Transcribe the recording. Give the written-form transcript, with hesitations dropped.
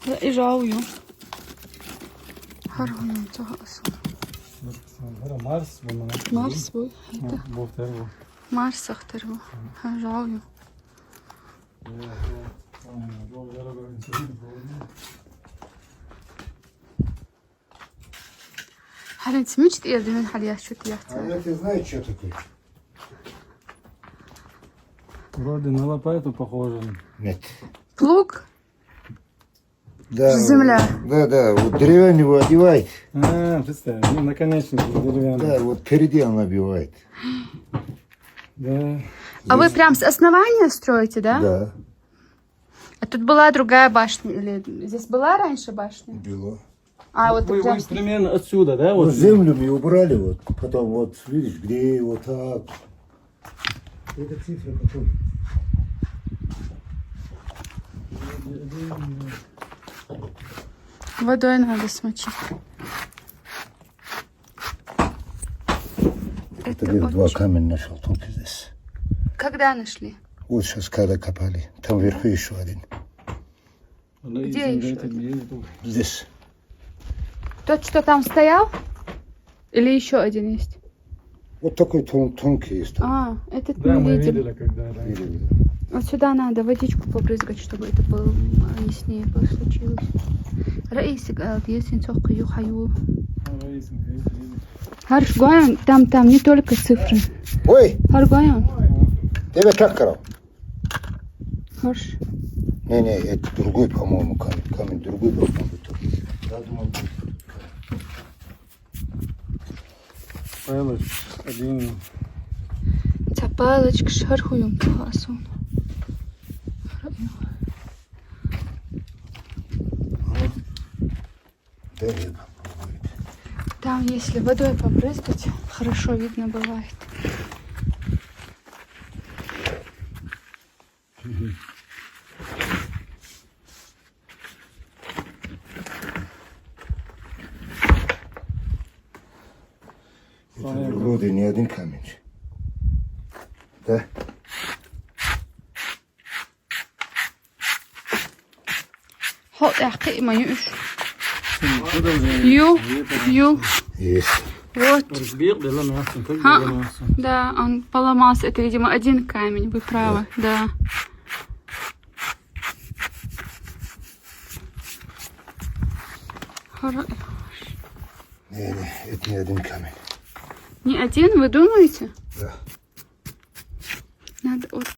إجاويو هرهن انتهى أصلا مارس ولا مارس بوي هيدا بوتر مارس اختربو هرجعويو هل انت مش تقدر من حاليا شو А تياتي это знаете, что такое? Вроде на лопату похоже. Нет. плуг? Да, Земля. Да, вот деревянного одевает. Представь, ну, наконечник деревянный. Да, вот передел набивает. Да. А вы прям с основания строите, да? Да, А тут была другая башня? Или здесь была раньше башня? было. А вот Вы прям... примерно отсюда, да? Вот Вот землю мы убрали, вот, потом вот, видишь, где вот так. Это цифра потом. Водой надо смочить. Это где два камня нашел, только здесь. Когда нашли? Вот сейчас когда копали. Там вверху еще один. Где еще один? Здесь. Тот, что там стоял? Или еще один есть? Вот такой тонкий есть. А, этот Да, мы мы видели. видели, когда раньше. Видели, Вот сюда надо водичку побрызгать, чтобы это было яснее случилось. رئيسي قال ياسين سوق حيول. Харш Гуян, там не только цифры. да. Ой, Харш Гуян. тебя как крал? Харш. Не, это другой, по-моему, камень. Камень другой был. Я думал, Пэлэч, один. Цапалочка шархуем классом. да, я попробую. Там, если водой побрызгать, хорошо видно бывает. Это вроде не один камень. Да? حط احقي ما يقش Куда уже? ю Есть. вот. Разбег, да, ломался. Как Ха. ломался? Да, он поломался. Это, видимо, один камень. Вы правы, да. Не, это не один камень. Не один, вы думаете? Да. Надо вот